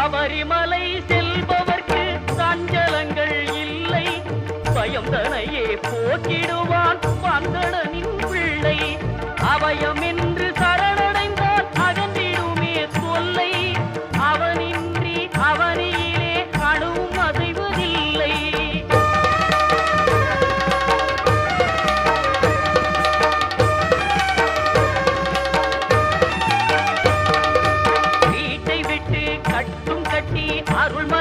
சபரிமலை செல்பவர்க்கு சஞ்சலங்கள் இல்லை, பயம் தனையே போக்கிடுவான் வந்தடனின் பிள்ளை. அவயம் என்று சரணடைந்தால் அகன்றிடுமே தொல்லை, அவனின்றி அவனியிலே அணுவும் அசைவதில்லை. வீட்டை விட்டு கட்டும் கட்டி அருள்ம